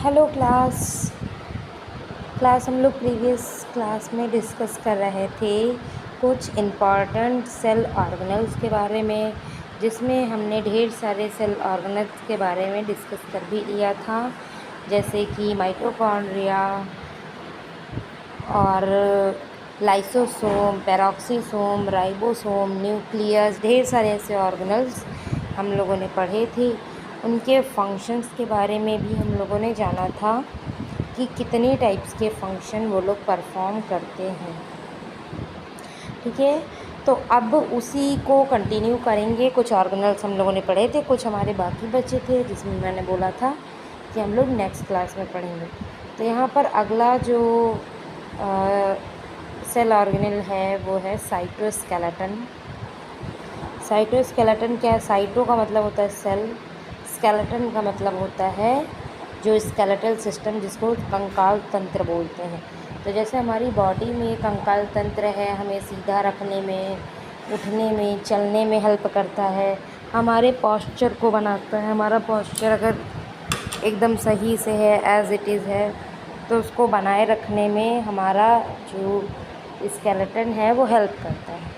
Hello class हम लोग previous class में डिस्कस कर रहे थे कुछ इम्पॉर्टेंट सेल ऑर्गेनल्स के बारे में, जिसमें हमने ढेर सारे सेल ऑर्गेनल्स के बारे में डिस्कस कर भी लिया था, जैसे कि माइटोकॉन्ड्रिया और लाइसोसोम, पेरोक्सीसोम, राइबोसोम, न्यूक्लियस, ढेर सारे ऐसे ऑर्गेनल्स हम लोगों ने पढ़े थे। उनके फंक्शंस के बारे में भी हम लोगों ने जाना था कि कितने टाइप्स के फंक्शन वो लोग परफॉर्म करते हैं। ठीक है, तो अब उसी को कंटिन्यू करेंगे। कुछ ऑर्गेनल्स हम लोगों ने पढ़े थे, कुछ हमारे बाकी बचे थे, जिसमें मैंने बोला था कि हम लोग नेक्स्ट क्लास में पढ़ेंगे। तो यहाँ पर अगला जो सेल ऑर्गेनल है वो है साइटोस्केलेटन। साइटोस्केलेटन क्या है? साइटो का मतलब होता है सेल, स्केलेटन का मतलब होता है जो स्केलेटल सिस्टम, जिसको कंकाल तंत्र बोलते हैं। तो जैसे हमारी बॉडी में कंकाल तंत्र है, हमें सीधा रखने में, उठने में, चलने में हेल्प करता है, हमारे पोस्चर को बनाता है। हमारा पोस्चर अगर एकदम सही से है, एज़ इट इज़ है, तो उसको बनाए रखने में हमारा जो स्केलेटन है वो हेल्प करता है।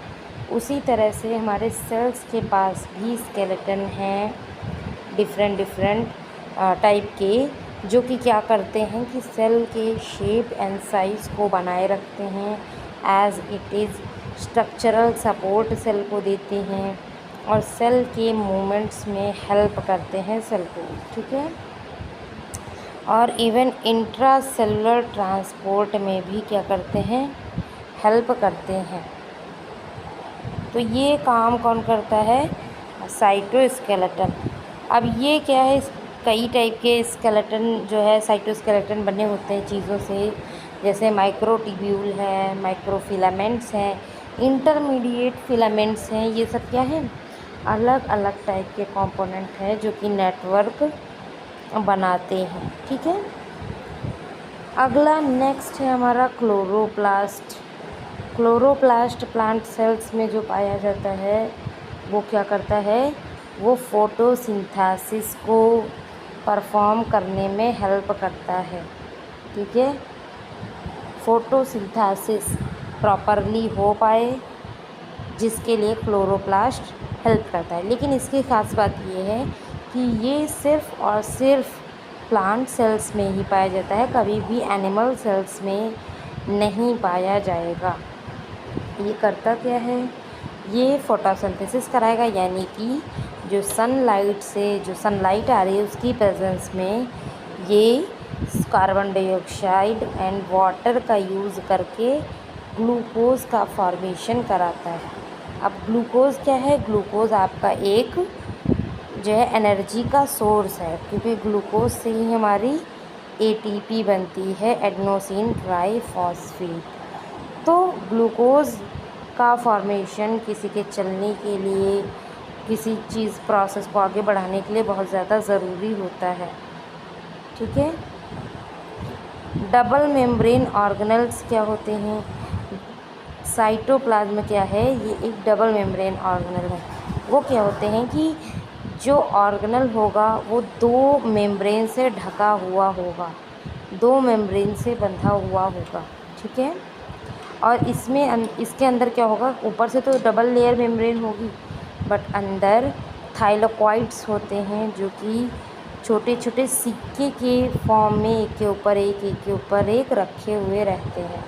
उसी तरह से हमारे सेल्स के पास भी स्केलेटन हैं, डिफरेंट टाइप के, जो कि क्या करते हैं कि सेल के शेप एंड साइज़ को बनाए रखते हैं, as it is structural support cell को देते हैं और सेल के मूवमेंट्स में हेल्प करते हैं सेल को। ठीक है, और इवन इंट्रा सेलुलर ट्रांसपोर्ट में भी क्या करते हैं? हेल्प करते हैं। तो ये काम कौन करता है? साइटोस्केलेटन। अब ये क्या है? कई टाइप के स्केलेटन जो है साइटोस्केलेटन बने होते हैं चीज़ों से, जैसे माइक्रोट्यूब्यूल है, माइक्रोफिलामेंट्स हैं, इंटरमीडिएट फिलामेंट्स हैं। ये सब क्या है? अलग अलग टाइप के कंपोनेंट हैं जो कि नेटवर्क बनाते हैं। ठीक है, अगला नेक्स्ट है हमारा क्लोरोप्लास्ट। क्लोरोप्लास्ट प्लांट सेल्स में जो पाया जाता है वो क्या करता है? वो फोटोसिंथेसिस को परफॉर्म करने में हेल्प करता है। ठीक है, फोटोसिंथेसिस प्रॉपरली हो पाए, जिसके लिए क्लोरोप्लास्ट हेल्प करता है। लेकिन इसकी ख़ास बात ये है कि ये सिर्फ़ और सिर्फ प्लांट सेल्स में ही पाया जाता है, कभी भी एनिमल सेल्स में नहीं पाया जाएगा। ये करता क्या है? ये फोटोसिंथेसिस कराएगा, यानी कि जो सनलाइट से जो सनलाइट आ रही है उसकी प्रेजेंस में ये कार्बन डाइऑक्साइड एंड वाटर का यूज़ करके ग्लूकोज़ का फॉर्मेशन कराता है। अब ग्लूकोज़ क्या है? ग्लूकोज़ आपका एक जो है एनर्जी का सोर्स है, क्योंकि ग्लूकोज से ही हमारी एटीपी बनती है, एडेनोसिन ट्राईफॉस्फेट। तो ग्लूकोज़ का फॉर्मेशन किसी के चलने के लिए, किसी चीज़ प्रोसेस को आगे बढ़ाने के लिए बहुत ज़्यादा ज़रूरी होता है। ठीक है, डबल मेम्ब्रेन ऑर्गेनल्स क्या होते हैं? साइटोप्लाज्म क्या है? ये एक डबल मेम्ब्रेन ऑर्गेनल है। वो क्या होते हैं कि जो ऑर्गेनल होगा वो दो मेम्ब्रेन से ढका हुआ होगा, दो मेम्ब्रेन से बंधा हुआ होगा। ठीक है, और इसके अंदर क्या होगा? ऊपर से तो डबल लेयर मेम्ब्रेन होगी, बट अंदर थाइलाकॉइड्स होते हैं जो कि छोटे छोटे सिक्के के फॉर्म में एक के ऊपर एक रखे हुए रहते हैं।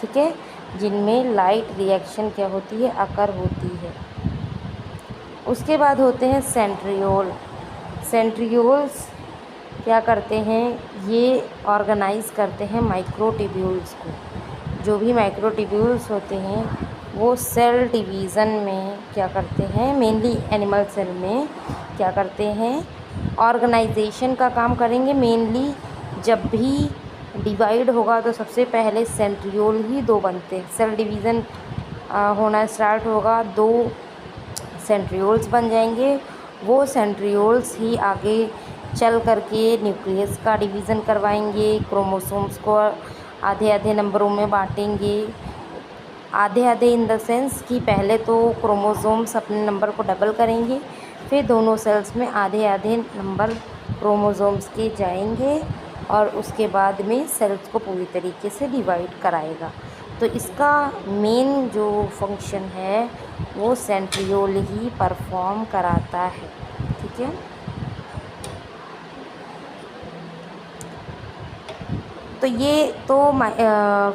ठीक है, जिनमें लाइट रिएक्शन क्या होती है? अकर होती है। उसके बाद होते हैं सेंट्रियोल। सेंट्रियोल्स क्या करते हैं? ये ऑर्गेनाइज करते हैं माइक्रोट्यूब्यूल्स को। जो भी माइक्रोट्यूब्यूल्स होते हैं वो सेल डिवीज़न में क्या करते हैं? मेनली एनिमल सेल में क्या करते हैं? ऑर्गेनाइजेशन का काम करेंगे। मेनली जब भी डिवाइड होगा तो सबसे पहले सेंट्रियोल ही दो बनते हैं। सेल डिवीज़न होना स्टार्ट होगा, दो सेंट्रियोल्स बन जाएंगे। वो सेंट्रियोल्स ही आगे चल करके न्यूक्लियस का डिवीज़न करवाएंगे, क्रोमोसोम्स को आधे आधे नंबरों में बांटेंगे। आधे आधे इन द सेंस कि पहले तो क्रोमोसोम्स अपने नंबर को डबल करेंगे, फिर दोनों सेल्स में आधे आधे नंबर क्रोमोसोम्स के जाएंगे और उसके बाद में सेल्स को पूरी तरीके से डिवाइड कराएगा। तो इसका मेन जो फंक्शन है वो सेंट्रियोल ही परफॉर्म कराता है। ठीक है, तो ये तो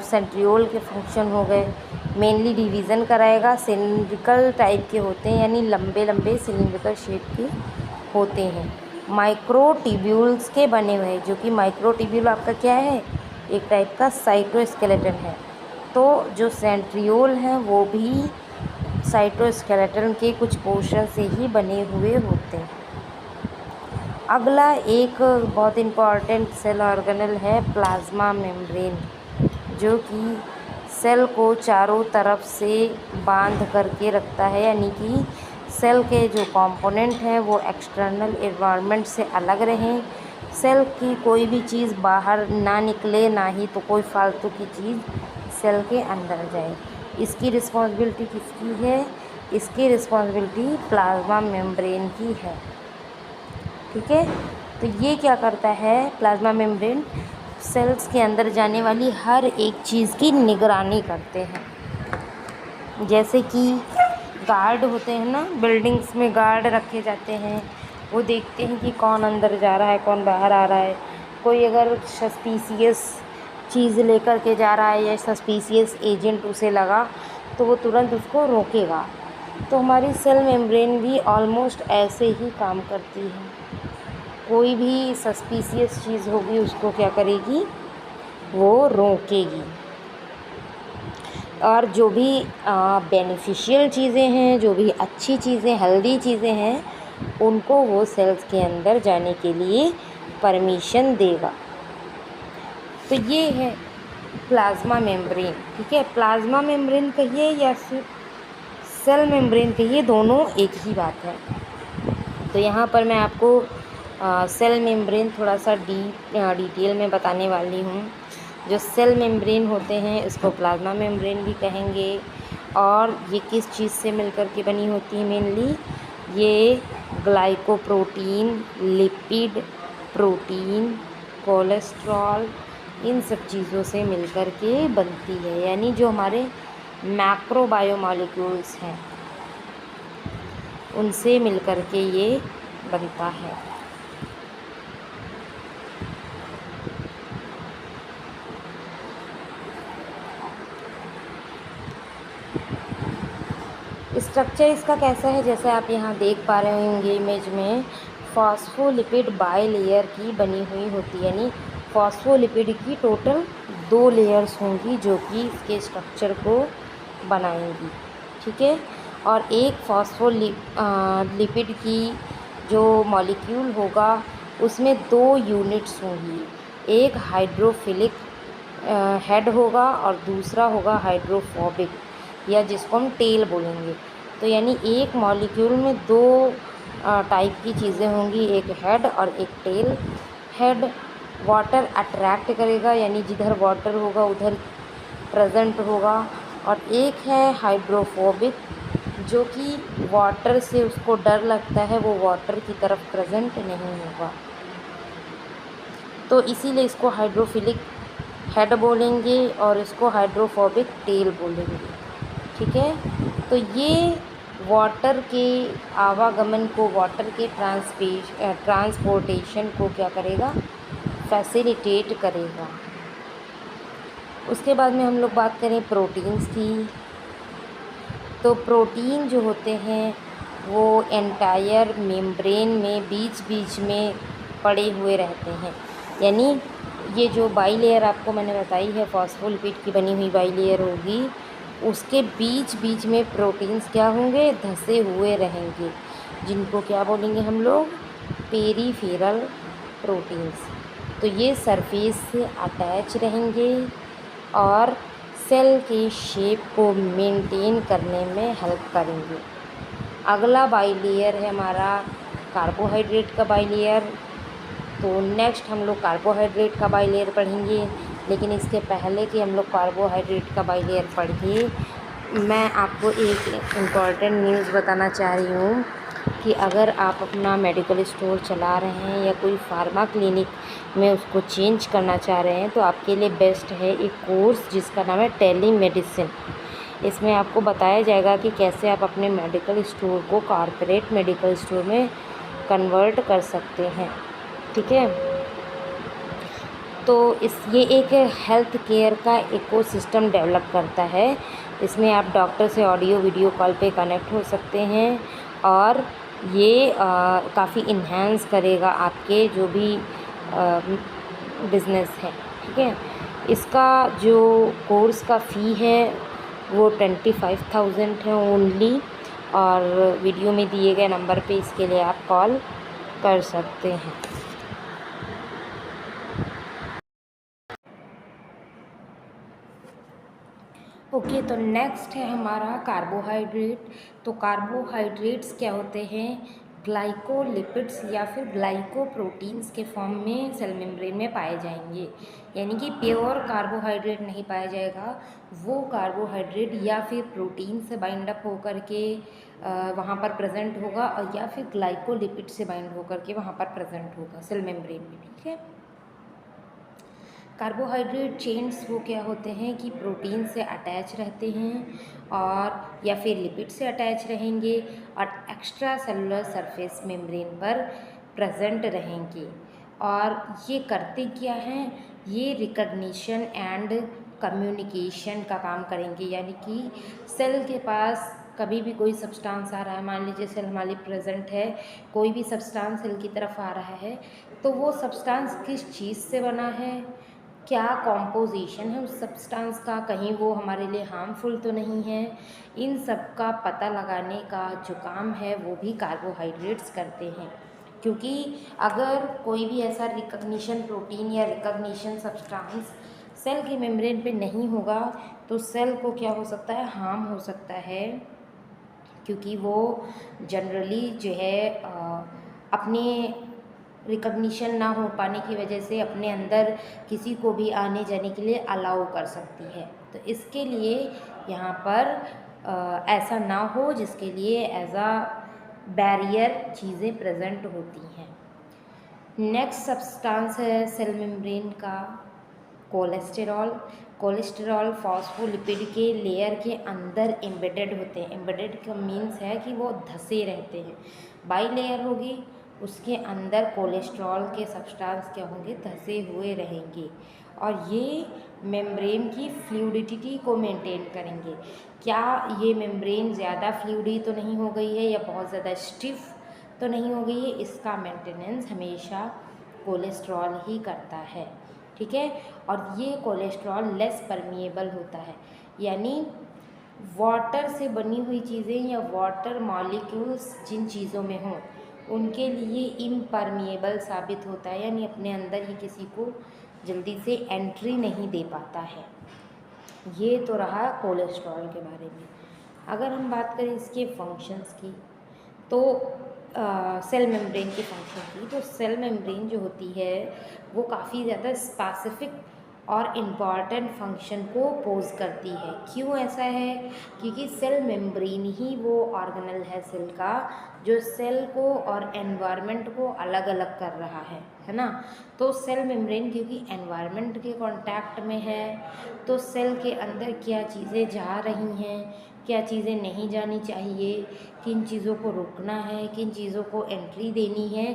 सेंट्रियोल के फंक्शन हो गए। मेनली डिवीज़न कराएगा, सिलिंड्रिकल टाइप के होते हैं, यानी लंबे लंबे सिलिंड्रिकल शेप के होते हैं। माइक्रोट्यूब्यूल्स के बने हुए, जो कि माइक्रोट्यूब्यूल आपका क्या है, एक टाइप का साइटोस्केलेटन है। तो जो सेंट्रियोल हैं वो भी साइटोस्केलेटन के कुछ पोर्शन से ही बने हुए होते हैं। अगला एक बहुत इम्पॉर्टेंट सेल ऑर्गेनल है प्लाज्मा मेम्ब्रेन, जो कि सेल को चारों तरफ से बांध करके रखता है, यानी कि सेल के जो कंपोनेंट हैं वो एक्सटर्नल एनवायरनमेंट से अलग रहें, सेल की कोई भी चीज़ बाहर ना निकले, ना ही तो कोई फालतू की चीज़ सेल के अंदर जाए। इसकी रिस्पॉन्सिबिलिटी किसकी है? इसकी रिस्पॉन्सिबिलिटी प्लाज्मा मेम्ब्रेन की है। ठीक है, तो ये क्या करता है, प्लाज्मा मेम्ब्रेन सेल्स के अंदर जाने वाली हर एक चीज़ की निगरानी करते हैं। जैसे कि गार्ड होते हैं ना, बिल्डिंग्स में गार्ड रखे जाते हैं, वो देखते हैं कि कौन अंदर जा रहा है, कौन बाहर आ रहा है। कोई अगर सस्पिशियस चीज़ लेकर के जा रहा है या सस्पिशियस एजेंट उसे लगा तो वो तुरंत उसको रोकेगा। तो हमारी सेल मेम्ब्रेन भी ऑलमोस्ट ऐसे ही काम करती है। कोई भी सस्पिशियस चीज़ होगी उसको क्या करेगी, वो रोकेगी। और जो भी बेनिफिशियल चीज़ें हैं, जो भी अच्छी चीज़ें, हेल्दी चीज़ें हैं, उनको वो सेल्स के अंदर जाने के लिए परमिशन देगा। तो ये है प्लाज्मा मेम्ब्रेन। ठीक है, प्लाज्मा मेम्ब्रेन कहिए या फिर सेल मेम्ब्रेन कहिए, दोनों एक ही बात है। तो यहाँ पर मैं आपको सेल मेम्ब्रेन थोड़ा सा डिटेल में बताने वाली हूँ। जो सेल मेम्ब्रेन होते हैं इसको प्लाज्मा मेम्ब्रेन भी कहेंगे। और ये किस चीज़ से मिलकर के बनी होती है मेनली, ये ग्लाइकोप्रोटीन, लिपिड, प्रोटीन, कोलेस्ट्रॉल, इन सब चीज़ों से मिलकर के बनती है। यानी जो हमारे मैक्रो बायोमॉलिक्यूल्स हैं उनसे मिलकर के ये बनता है। स्ट्रक्चर इसका कैसा है, जैसे आप यहाँ देख पा रहे होंगे इमेज में, फॉस्फोलिपिड बाईलेयर की बनी हुई होती है। यानी फॉस्फोलिपिड की टोटल 2 लेयर्स होंगी जो कि इसके स्ट्रक्चर को बनाएंगी। ठीक है, और एक फॉस्फोलिपिड की जो मॉलिक्यूल होगा उसमें 2 यूनिट्स होंगी, एक हाइड्रोफिलिक हेड होगा और दूसरा होगा हाइड्रोफोबिक, या जिसको हम टेल बोलेंगे। तो यानी एक मॉलिक्यूल में 2 टाइप की चीज़ें होंगी, एक हेड और एक टेल। हेड वाटर अट्रैक्ट करेगा, यानी जिधर वाटर होगा उधर प्रेजेंट होगा, और एक है हाइड्रोफोबिक, जो कि वाटर से उसको डर लगता है, वो वाटर की तरफ प्रेजेंट नहीं होगा। तो इसीलिए इसको हाइड्रोफिलिक हेड बोलेंगे और इसको हाइड्रोफोबिक टेल बोलेंगे। ठीक है, तो ये वाटर के आवागमन को, वाटर के ट्रांसपोर्टेशन को क्या करेगा, फैसिलिटेट करेगा। उसके बाद में हम लोग बात करें प्रोटीन्स की, तो प्रोटीन जो होते हैं वो एंटायर मेम्ब्रेन में बीच बीच में पड़े हुए रहते हैं। यानी ये जो बाईलेयर आपको मैंने बताई है, फॉस्फोलिपिड की बनी हुई बाईलेयर होगी, उसके बीच बीच में प्रोटीन्स क्या होंगे, धंसे हुए रहेंगे, जिनको क्या बोलेंगे हम लोग, पेरीफेरल प्रोटीन्स। तो ये सरफेस से अटैच रहेंगे और सेल के शेप को मेंटेन करने में हेल्प करेंगे। अगला बाईलेयर है हमारा कार्बोहाइड्रेट का बाईलेयर। तो नेक्स्ट हम लोग कार्बोहाइड्रेट का बाईलेयर पढ़ेंगे, लेकिन इसके पहले कि हम लोग कार्बोहाइड्रेट का बाईलेयर पढ़िए, मैं आपको एक इम्पॉर्टेंट न्यूज़ बताना चाह रही हूँ कि अगर आप अपना मेडिकल स्टोर चला रहे हैं या कोई फार्मा क्लिनिक में उसको चेंज करना चाह रहे हैं तो आपके लिए बेस्ट है एक कोर्स जिसका नाम है टेली मेडिसिन। इसमें आपको बताया जाएगा कि कैसे आप अपने मेडिकल स्टोर को कॉर्पोरेट मेडिकल स्टोर में कन्वर्ट कर सकते हैं। ठीक है, तो ये एक हेल्थ केयर का इकोसिस्टम डेवलप करता है। इसमें आप डॉक्टर से ऑडियो वीडियो कॉल पे कनेक्ट हो सकते हैं और ये काफ़ी इन्हेंस करेगा आपके जो भी बिज़नेस है। ठीक है, इसका जो कोर्स का फ़ी है वो 25,000 है ओनली, और वीडियो में दिए गए नंबर पे इसके लिए आप कॉल कर सकते हैं। ओके, तो नेक्स्ट है हमारा कार्बोहाइड्रेट। तो कार्बोहाइड्रेट्स क्या होते हैं? ग्लाइकोलिपिड्स या फिर ग्लाइकोप्रोटीन्स के फॉर्म में सेल मेम्ब्रेन में पाए जाएंगे, यानी कि प्योर कार्बोहाइड्रेट नहीं पाया जाएगा। वो कार्बोहाइड्रेट या फिर प्रोटीन से बाइंड अप होकर के वहाँ पर प्रेजेंट होगा, और या फिर ग्लाइकोलिपिड से बाइंड होकर के वहाँ पर प्रेजेंट होगा सेल मेम्ब्रेन में। ठीक है, कार्बोहाइड्रेट चेन्स वो क्या होते हैं कि प्रोटीन से अटैच रहते हैं और या फिर लिपिड से अटैच रहेंगे और एक्स्ट्रा सेलुलर सरफेस मेम्ब्रेन पर प्रेजेंट रहेंगे। और ये करते क्या हैं? ये रिकग्निशन एंड कम्युनिकेशन का काम करेंगे, यानी कि सेल के पास कभी भी कोई सब्सटेंस आ रहा है, मान लीजिए सेल हमारी प्रेजेंट है, कोई भी सब्सटेंस सेल की तरफ आ रहा है, तो वो सब्सटेंस किस चीज़ से बना है, क्या कॉम्पोजिशन है उस सब्सटेंस का, कहीं वो हमारे लिए हार्मफुल तो नहीं है, इन सब का पता लगाने का जो काम है वो भी कार्बोहाइड्रेट्स करते हैं। क्योंकि अगर कोई भी ऐसा रिकग्निशन प्रोटीन या रिकग्निशन सब्सटेंस सेल के मेम्ब्रेन पे नहीं होगा तो सेल को क्या हो सकता है? हार्म हो सकता है, क्योंकि वो जनरली जो है अपने रिकग्निशन ना हो पाने की वजह से अपने अंदर किसी को भी आने जाने के लिए अलाउ कर सकती है। तो इसके लिए यहाँ पर ऐसा ना हो, जिसके लिए एज अ बैरियर चीज़ें प्रेजेंट होती हैं। नेक्स्ट सब्सटेंस है सेल मेम्ब्रेन का कोलेस्टेरॉल। कोलेस्टेरॉल फॉस्फोलिपिड के लेयर के अंदर एम्बेडेड होते हैं। एम्बेडेड का मीन्स है कि वो धसे रहते हैं। बाई लेयर होगी, उसके अंदर कोलेस्ट्रॉल के सब्सटेंस क्या होंगे? धसे हुए रहेंगे, और ये मेम्ब्रेन की फ्लूइडिटी को मेंटेन करेंगे। क्या ये मेम्ब्रेन ज़्यादा फ्लूइडी तो नहीं हो गई है या बहुत ज़्यादा स्टिफ तो नहीं हो गई है? इसका मेंटेनेंस हमेशा कोलेस्ट्रॉल ही करता है। ठीक है, और ये कोलेस्ट्रॉल लेस परमिएबल होता है, यानी वाटर से बनी हुई चीज़ें या वाटर मॉलिक्यूल्स जिन चीज़ों में हों उनके लिए इम्परमिएबल साबित होता है, यानी अपने अंदर ही किसी को जल्दी से एंट्री नहीं दे पाता है। ये तो रहा कोलेस्ट्रॉल के बारे में। अगर हम बात करें इसके फंक्शंस की, तो सेल मेम्ब्रेन के फंक्शन की, तो सेल मेम्ब्रेन जो होती है वो काफ़ी ज़्यादा स्पेसिफिक और इम्पॉर्टेंट फंक्शन को पोज करती है। क्यों ऐसा है? क्योंकि सेल मेम्ब्रेन ही वो ऑर्गेनल है सेल का जो सेल को और एनवायरनमेंट को अलग अलग कर रहा है ना। तो सेल मेम्ब्रेन क्योंकि एनवायरनमेंट के कांटेक्ट में है, तो सेल के अंदर क्या चीज़ें जा रही हैं, क्या चीज़ें नहीं जानी चाहिए, किन चीज़ों को रोकना है, किन चीज़ों को एंट्री देनी है,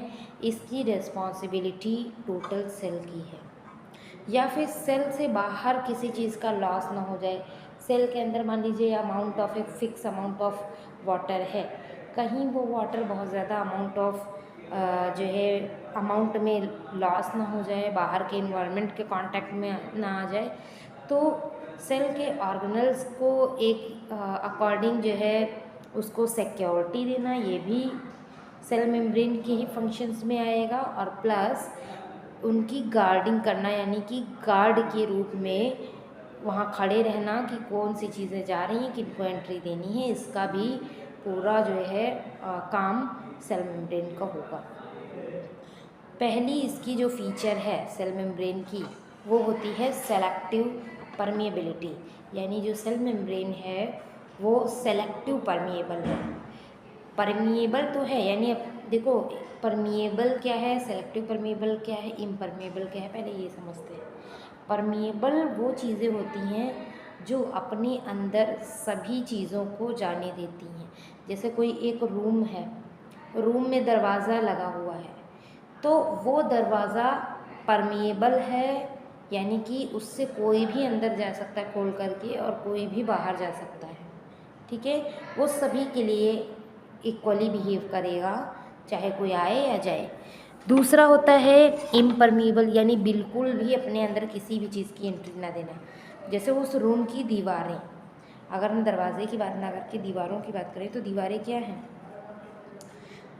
इसकी रिस्पॉन्सिबिलिटी टोटल सेल की है। या फिर सेल से बाहर किसी चीज़ का लॉस ना हो जाए। सेल के अंदर मान लीजिए अमाउंट ऑफ एक फिक्स अमाउंट ऑफ वाटर है, कहीं वो वाटर बहुत ज़्यादा अमाउंट ऑफ जो है अमाउंट में लॉस ना हो जाए, बाहर के इन्वायरमेंट के कांटेक्ट में ना आ जाए, तो सेल के ऑर्गेनल्स को एक अकॉर्डिंग जो है उसको सिक्योरिटी देना, ये भी सेल मेम्ब्रेन के ही फंक्शंस में आएगा। और प्लस उनकी गार्डिंग करना, यानी कि गार्ड के रूप में वहाँ खड़े रहना कि कौन सी चीज़ें जा रही हैं, किनको एंट्री देनी है, इसका भी पूरा जो है काम सेल मेम्ब्रेन का होगा। पहली इसकी जो फीचर है सेल मेम्ब्रेन की, वो होती है सेलेक्टिव परमिएबिलिटी, यानी जो सेल मेम्ब्रेन है वो सेलेक्टिव परमिएबल है। परमिएबल तो है, यानी अब देखो परमिएबल क्या है, सेलेक्टिव परमिएबल क्या है, इम्परमिएबल क्या है, पहले ये समझते हैं। परमिएबल वो चीज़ें होती हैं जो अपने अंदर सभी चीज़ों को जाने देती हैं। जैसे कोई एक रूम है, रूम में दरवाज़ा लगा हुआ है, तो वो दरवाज़ा परमिएबल है, यानी कि उससे कोई भी अंदर जा सकता है खोल करके और कोई भी बाहर जा सकता है। ठीक है, वो सभी के लिए इक्वली बिहेव करेगा, चाहे कोई आए या जाए। दूसरा होता है इम्परमिएबल, यानी बिल्कुल भी अपने अंदर किसी भी चीज़ की एंट्री ना देना। जैसे उस रूम की दीवारें, अगर हम दरवाजे की बात ना करके दीवारों की बात करें, तो दीवारें क्या हैं,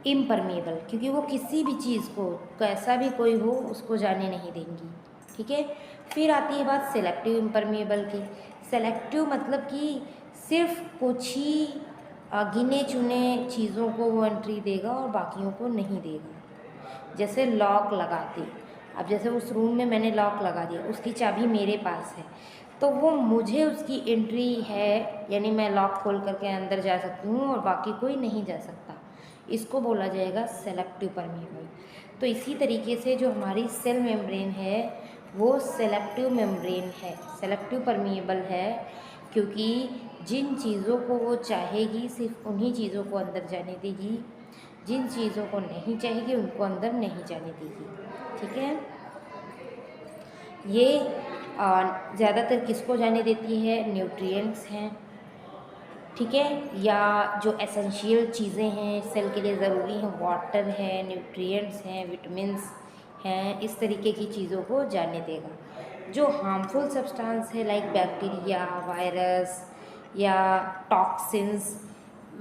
इम्परमिएबल, क्योंकि वो किसी भी चीज़ को, कैसा भी कोई हो, उसको जाने नहीं देंगी। ठीक है, फिर आती है बात सेलेक्टिव इम्परमिएबल की। सेलेक्टिव मतलब कि सिर्फ कुछ ही गिने चुने चीज़ों को वो एंट्री देगा और बाकियों को नहीं देगा। जैसे लॉक लगाते, अब जैसे उस रूम में मैंने लॉक लगा दिया, उसकी चाबी मेरे पास है, तो वो मुझे उसकी एंट्री है, यानी मैं लॉक खोल करके अंदर जा सकती हूँ और बाकी कोई नहीं जा सकता। इसको बोला जाएगा सेलेक्टिव परमिएबल। तो इसी तरीके से जो हमारी सेल मेम्ब्रेन है वो सेलेक्टिव मेम्ब्रेन है, सेलेक्टिव परमिएबल है, क्योंकि जिन चीज़ों को वो चाहेगी सिर्फ उन्हीं चीज़ों को अंदर जाने देगी, जिन चीज़ों को नहीं चाहेगी उनको अंदर नहीं जाने देगी। ठीक है, ये ज़्यादातर किसको जाने देती है, न्यूट्रिएंट्स हैं, ठीक है, या जो एसेंशियल चीज़ें हैं सेल के लिए ज़रूरी हैं, वाटर है, न्यूट्रिएंट्स हैं, विटामिन्स हैं, इस तरीके की चीज़ों को जाने देगा। जो हार्मफुल सब्सटेंस है लाइक बैक्टीरिया, वायरस या टॉक्सिन्स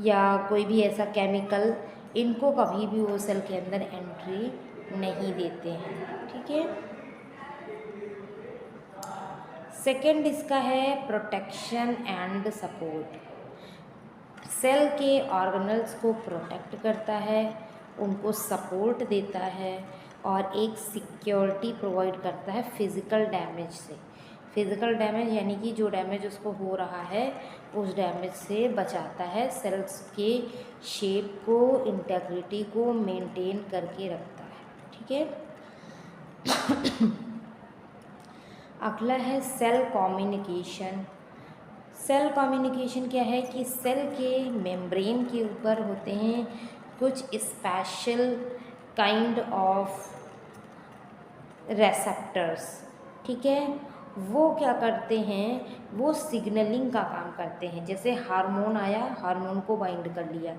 या कोई भी ऐसा केमिकल, इनको कभी भी वो सेल के अंदर एंट्री नहीं देते हैं। ठीक है, सेकेंड इसका है प्रोटेक्शन एंड सपोर्ट। सेल के ऑर्गेनल्स को प्रोटेक्ट करता है, उनको सपोर्ट देता है और एक सिक्योरिटी प्रोवाइड करता है फिज़िकल डैमेज से। फिज़िकल डैमेज यानी कि जो डैमेज उसको हो रहा है उस डैमेज से बचाता है, सेल्स के शेप को, इंटेग्रिटी को मेंटेन करके रखता है। ठीक है, अगला है सेल कम्युनिकेशन। सेल कम्युनिकेशन क्या है कि सेल के मेम्ब्रेन के ऊपर होते हैं कुछ स्पेशल काइंड ऑफ रेसेप्टर्स। ठीक है, वो क्या करते हैं, वो सिग्नलिंग का काम करते हैं। जैसे हार्मोन आया, हार्मोन को बाइंड कर लिया,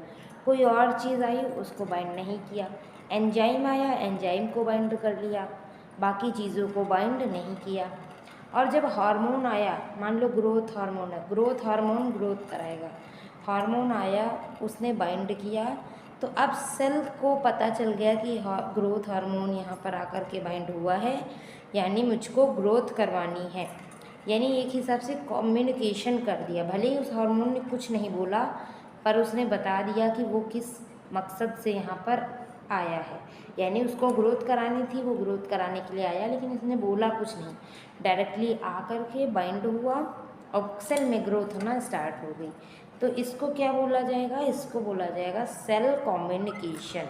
कोई और चीज़ आई उसको बाइंड नहीं किया, एंजाइम आया, एंजाइम को बाइंड कर लिया, बाकी चीज़ों को बाइंड नहीं किया। और जब हार्मोन आया, मान लो ग्रोथ हार्मोन है, ग्रोथ हार्मोन ग्रोथ कराएगा, हार्मोन आया उसने बाइंड किया, तो अब सेल को पता चल गया कि ग्रोथ हार्मोन यहाँ पर आकर के बाइंड हुआ है, यानी मुझको ग्रोथ करवानी है। यानी एक हिसाब से कम्युनिकेशन कर दिया, भले ही उस हार्मोन ने कुछ नहीं बोला पर उसने बता दिया कि वो किस मकसद से यहाँ पर आया है। यानी उसको ग्रोथ करानी थी, वो ग्रोथ कराने के लिए आया, लेकिन इसने बोला कुछ नहीं, डायरेक्टली आकर के बाइंड हुआ और सेल में ग्रोथ होना स्टार्ट हो गई। तो इसको क्या बोला जाएगा, इसको बोला जाएगा सेल कम्युनिकेशन।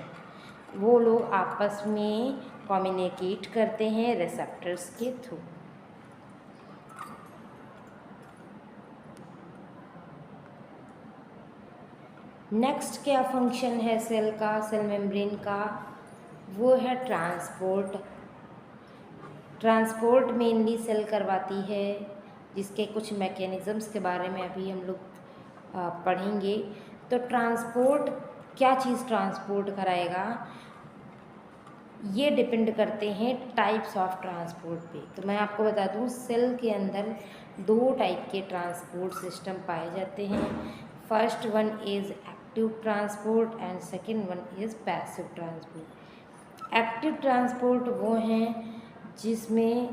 वो लोग आपस में कम्युनिकेट करते हैं रिसेप्टर्स के थ्रू। नेक्स्ट क्या फंक्शन है सेल का, सेल मेम्ब्रेन का, वो है ट्रांसपोर्ट। ट्रांसपोर्ट मेनली सेल करवाती है, जिसके कुछ मैकेनिज़म्स के बारे में अभी हम लोग पढ़ेंगे। तो ट्रांसपोर्ट, क्या चीज़ ट्रांसपोर्ट कराएगा, ये डिपेंड करते हैं टाइप्स ऑफ ट्रांसपोर्ट पे। तो मैं आपको बता दूं, सेल के अंदर दो टाइप के ट्रांसपोर्ट सिस्टम पाए जाते हैं। First one is active transport and second one is passive transport. Active transport वो हैं जिसमें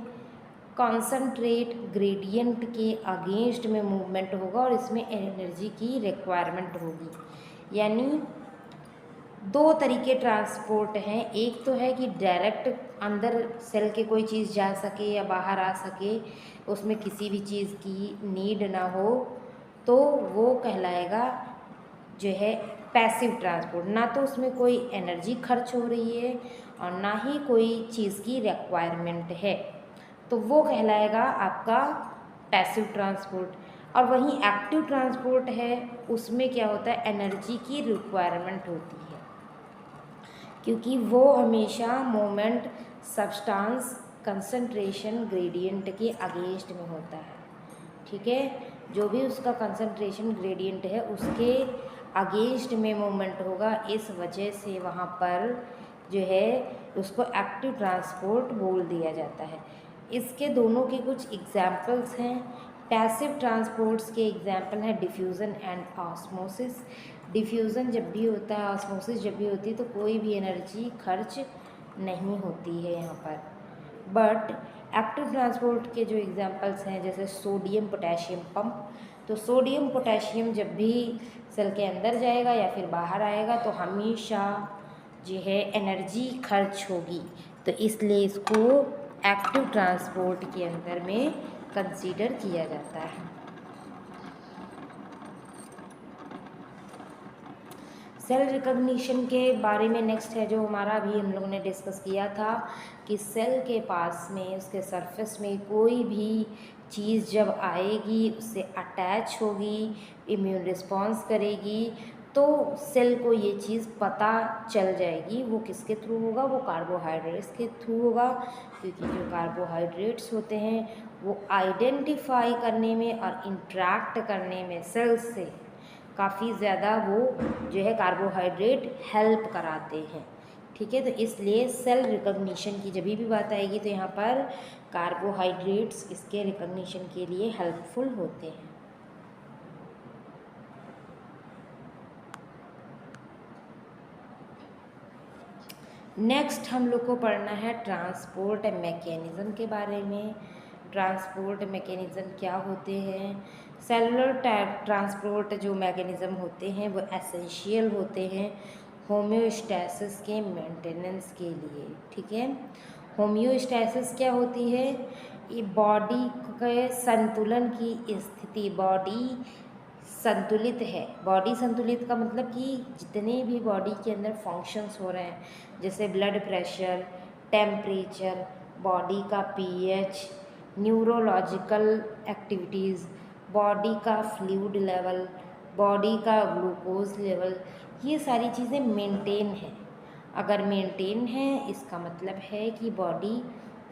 कॉन्सनट्रेट ग्रेडियंट के अगेंस्ट में मूवमेंट होगा और इसमें एनर्जी की रिक्वायरमेंट होगी। यानी दो तरीके ट्रांसपोर्ट हैं, एक तो है कि डायरेक्ट अंदर सेल के कोई चीज़ जा सके या बाहर आ सके, उसमें किसी भी चीज़ की नीड ना हो, तो वो कहलाएगा जो है पैसिव ट्रांसपोर्ट, ना तो उसमें कोई एनर्जी खर्च हो रही है और ना ही कोई चीज़ की रिक्वायरमेंट है, तो वो कहलाएगा आपका पैसिव ट्रांसपोर्ट। और वहीं एक्टिव ट्रांसपोर्ट है, उसमें क्या होता है, एनर्जी की रिक्वायरमेंट होती है, क्योंकि वो हमेशा मोमेंट सब्सटेंस कंसंट्रेशन ग्रेडियंट के अगेंस्ट में होता है। ठीक है, जो भी उसका कंसंट्रेशन ग्रेडियंट है उसके अगेंस्ट में मूवमेंट होगा, इस वजह से वहाँ पर जो है उसको एक्टिव ट्रांसपोर्ट बोल दिया जाता है। इसके दोनों के कुछ एग्जाम्पल्स हैं। पैसिव ट्रांसपोर्ट्स के एग्जाम्पल हैं डिफ्यूज़न एंड ऑस्मोसिस। डिफ्यूज़न जब भी होता है, ऑस्मोसिस जब भी होती है, तो कोई भी एनर्जी खर्च नहीं होती है यहाँ पर। बट एक्टिव ट्रांसपोर्ट के जो एग्जांपल्स हैं, जैसे सोडियम पोटेशियम पंप, तो सोडियम पोटेशियम जब भी सेल के अंदर जाएगा या फिर बाहर आएगा तो हमेशा जो है एनर्जी खर्च होगी, तो इसलिए इसको एक्टिव ट्रांसपोर्ट के अंदर में कंसीडर किया जाता है। सेल रिकग्निशन के बारे में नेक्स्ट है जो हमारा अभी हम लोगों ने डिस्कस किया था कि सेल के पास में, उसके सरफेस में कोई भी चीज़ जब आएगी, उससे अटैच होगी, इम्यून रिस्पॉन्स करेगी, तो सेल को ये चीज़ पता चल जाएगी। वो किसके थ्रू होगा, वो कार्बोहाइड्रेट्स के थ्रू होगा, क्योंकि जो कार्बोहाइड्रेट्स होते हैं वो आइडेंटिफाई करने में और इंट्रैक्ट करने में सेल से काफ़ी ज़्यादा वो जो है कार्बोहाइड्रेट हेल्प कराते हैं। ठीक है, तो इसलिए सेल रिकग्निशन की जब भी बात आएगी तो यहाँ पर कार्बोहाइड्रेट्स इसके रिकग्निशन के लिए हेल्पफुल होते हैं। नेक्स्ट हम लोग को पढ़ना है ट्रांसपोर्ट मैकेनिज़्म के बारे में। ट्रांसपोर्ट मैकेनिज़्म क्या होते हैं? सेलुलर ट्रांसपोर्ट जो मैकेनिज़्म होते हैं वो एसेंशियल होते हैं होम्योस्टैसिस के मेंटेनेंस के लिए। ठीक है, होम्योस्टैसिस क्या होती है? ये बॉडी के संतुलन की स्थिति, बॉडी संतुलित है। बॉडी संतुलित का मतलब कि जितने भी बॉडी के अंदर फंक्शंस हो रहे हैं, जैसे ब्लड प्रेशर, टेम्परेचर, बॉडी का पीएच, न्यूरोलॉजिकल एक्टिविटीज़, बॉडी का फ्लूइड लेवल, बॉडी का ग्लूकोज लेवल, ये सारी चीज़ें मेंटेन हैं। अगर मेंटेन है इसका मतलब है कि बॉडी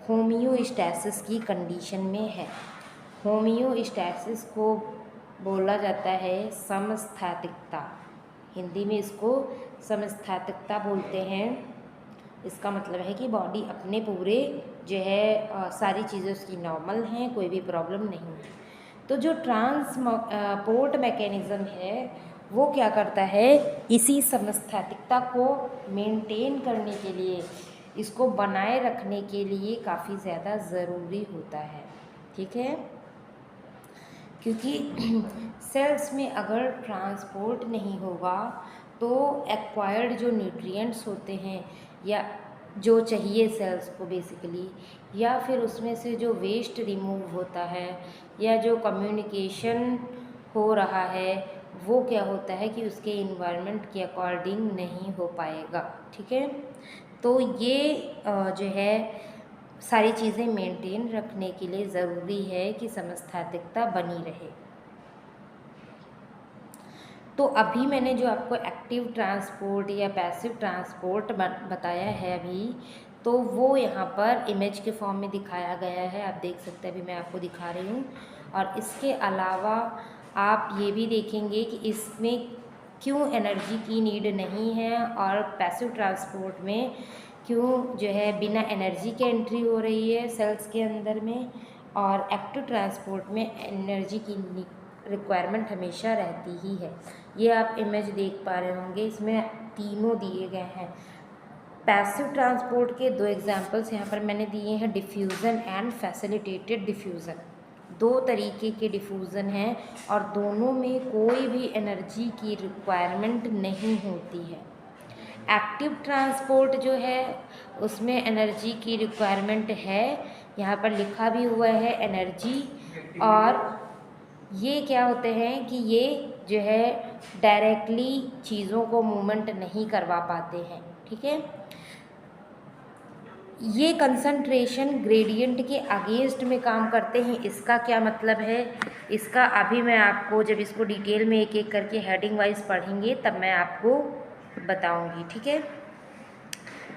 होम्योस्टैसिस की कंडीशन में है। होम्योस्टैसिस को बोला जाता है समस्थैतिकता, हिंदी में इसको समस्थैतिकता बोलते हैं। इसका मतलब है कि बॉडी अपने पूरे जो है सारी चीज़ें उसकी नॉर्मल हैं, कोई भी प्रॉब्लम नहीं है। तो जो ट्रांसपोर्ट मैकेनिज़्म है वो क्या करता है, इसी समस्थैतिकता को मेंटेन करने के लिए, इसको बनाए रखने के लिए काफ़ी ज़्यादा ज़रूरी होता है। ठीक है, क्योंकि सेल्स में अगर ट्रांसपोर्ट नहीं होगा तो एक्वायर्ड जो न्यूट्रिएंट्स होते हैं या जो चाहिए सेल्स को बेसिकली, या फिर उसमें से जो वेस्ट रिमूव होता है या जो कम्युनिकेशन हो रहा है, वो क्या होता है कि उसके इन्वायरमेंट के अकॉर्डिंग नहीं हो पाएगा। ठीक है, तो ये जो है सारी चीज़ें मेंटेन रखने के लिए ज़रूरी है कि समस्थैतिकता बनी रहे। तो अभी मैंने जो आपको एक्टिव ट्रांसपोर्ट या पैसिव ट्रांसपोर्ट बताया है अभी, तो वो यहाँ पर इमेज के फॉर्म में दिखाया गया है, आप देख सकते हैं, अभी मैं आपको दिखा रही हूँ। और इसके अलावा आप ये भी देखेंगे कि इसमें क्यों एनर्जी की नीड नहीं है और पैसिव ट्रांसपोर्ट में क्यों जो है बिना एनर्जी के एंट्री हो रही है सेल्स के अंदर में, और एक्टिव ट्रांसपोर्ट में एनर्जी की रिक्वायरमेंट हमेशा रहती ही है। ये आप इमेज देख पा रहे होंगे, इसमें तीनों दिए गए हैं। पैसिव ट्रांसपोर्ट के दो एग्जांपल्स यहाँ पर मैंने दिए हैं, डिफ्यूज़न एंड फैसिलिटेटेड डिफ्यूज़न। दो तरीके के डिफ्यूज़न हैं और दोनों में कोई भी एनर्जी की रिक्वायरमेंट नहीं होती है। एक्टिव ट्रांसपोर्ट जो है उसमें एनर्जी की रिक्वायरमेंट है, यहाँ पर लिखा भी हुआ है एनर्जी, और ये क्या होते हैं कि ये जो है डायरेक्टली चीज़ों को मूवमेंट नहीं करवा पाते हैं, ठीक है। ये कंसंट्रेशन ग्रेडियंट के अगेंस्ट में काम करते हैं। इसका क्या मतलब है, इसका अभी मैं आपको जब इसको डिटेल में एक एक करके हेडिंग वाइज पढ़ेंगे तब मैं आपको बताऊंगी, ठीक है।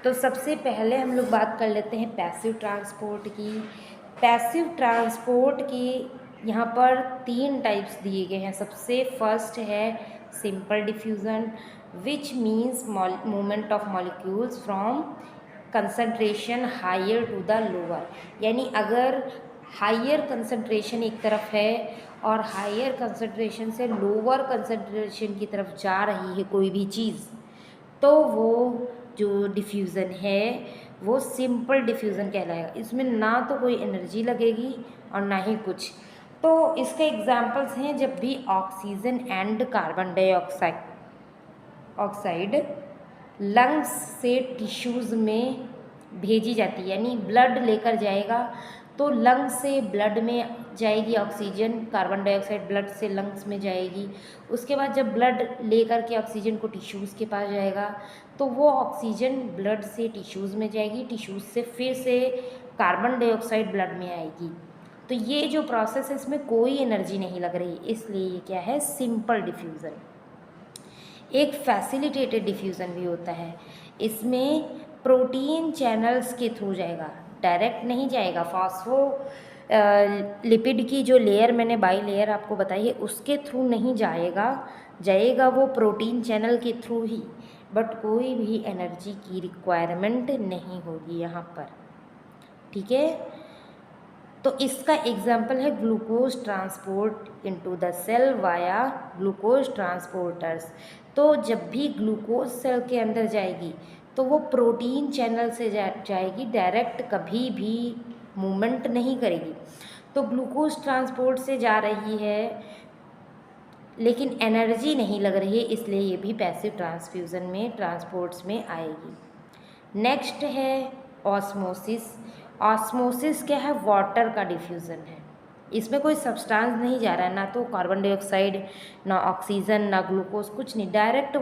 तो सबसे पहले हम लोग बात कर लेते हैं पैसिव ट्रांसपोर्ट की। पैसिव ट्रांसपोर्ट की यहाँ पर 3 टाइप्स दिए गए हैं। सबसे फर्स्ट है simple diffusion, which means movement of molecules from concentration higher to the lower. यानी अगर हायर कंसंट्रेशन एक तरफ है और हायर कंसंट्रेशन से लोअर कंसंट्रेशन की तरफ जा रही है कोई भी चीज़, तो वो जो डिफ्यूज़न है वो सिंपल डिफ्यूज़न कहलाएगा। इसमें ना तो कोई एनर्जी लगेगी और ना ही कुछ। तो इसके एग्जांपल्स हैं जब भी oxygen and carbon dioxide lungs से टिश्यूज़ में भेजी जाती है, यानी ब्लड लेकर जाएगा तो लंग्स से ब्लड में जाएगी ऑक्सीजन, कार्बन डाइऑक्साइड ब्लड से लंग्स में जाएगी। उसके बाद जब ब्लड लेकर के ऑक्सीजन को टिश्यूज़ के पास जाएगा तो वो ऑक्सीजन ब्लड से टिश्यूज़ में जाएगी, टिश्यूज़ से फिर से कार्बन डाइऑक्साइड ब्लड में आएगी। तो ये जो प्रोसेस है इसमें कोई एनर्जी नहीं लग रही, इसलिए ये क्या है, सिंपल डिफ्यूज़न। एक फैसिलिटेटेड डिफ्यूज़न भी होता है, इसमें प्रोटीन चैनल्स के थ्रू जाएगा, डायरेक्ट नहीं जाएगा। फॉस्फो लिपिड की जो लेयर मैंने बाई लेयर आपको बताई है उसके थ्रू नहीं जाएगा वो प्रोटीन चैनल के थ्रू ही, बट कोई भी एनर्जी की रिक्वायरमेंट नहीं होगी यहाँ पर, ठीक है। तो इसका एग्जाम्पल है glucose transport into the cell via glucose transporters. तो जब भी ग्लूकोज सेल के अंदर जाएगी तो वो प्रोटीन चैनल से जाएगी, डायरेक्ट कभी भी मूवमेंट नहीं करेगी। तो ग्लूकोज ट्रांसपोर्ट से जा रही है लेकिन एनर्जी नहीं लग रही है, इसलिए ये भी पैसिव ट्रांसफ्यूज़न में ट्रांसपोर्ट्स में आएगी। नेक्स्ट है ऑस्मोसिस। ऑस्मोसिस क्या है, वाटर का डिफ्यूज़न है। इसमें कोई सब्सटेंस नहीं जा रहा है, ना तो कार्बन डाइऑक्साइड, ना ऑक्सीजन, ना ग्लूकोज, कुछ नहीं, डायरेक्ट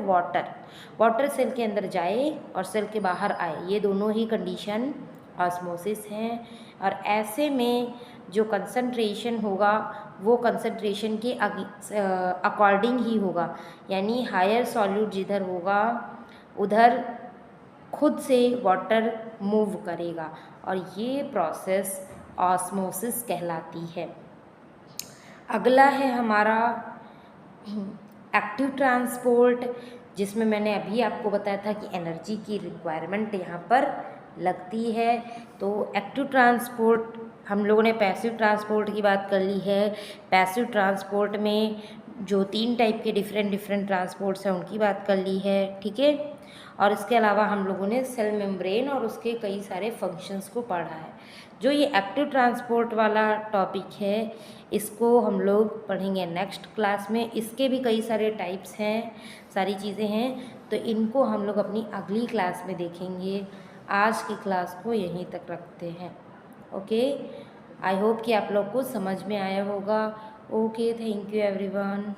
वाटर सेल के अंदर जाए और सेल के बाहर आए, ये दोनों ही कंडीशन ऑस्मोसिस हैं। और ऐसे में जो कंसंट्रेशन होगा वो कंसंट्रेशन के अकॉर्डिंग ही होगा, यानी हायर सॉल्यूट जिधर होगा उधर खुद से वाटर मूव करेगा और ये प्रोसेस ऑस्मोसिस कहलाती है। अगला है हमारा एक्टिव ट्रांसपोर्ट, जिसमें मैंने अभी आपको बताया था कि एनर्जी की रिक्वायरमेंट यहाँ पर लगती है। तो एक्टिव ट्रांसपोर्ट, हम लोगों ने पैसिव ट्रांसपोर्ट की बात कर ली है। पैसिव ट्रांसपोर्ट में जो 3 टाइप के डिफरेंट ट्रांसपोर्ट्स हैं उनकी बात कर ली है, ठीक है। और इसके अलावा हम लोगों ने सेल मेम्ब्रेन और उसके कई सारे फंक्शंस को पढ़ा है। जो ये एक्टिव ट्रांसपोर्ट वाला टॉपिक है इसको हम लोग पढ़ेंगे नेक्स्ट क्लास में। इसके भी कई सारे टाइप्स हैं, सारी चीज़ें हैं, तो इनको हम लोग अपनी अगली क्लास में देखेंगे। आज की क्लास को यहीं तक रखते हैं। ओके, आई होप कि आप लोग को समझ में आया होगा। Okay, thank you everyone.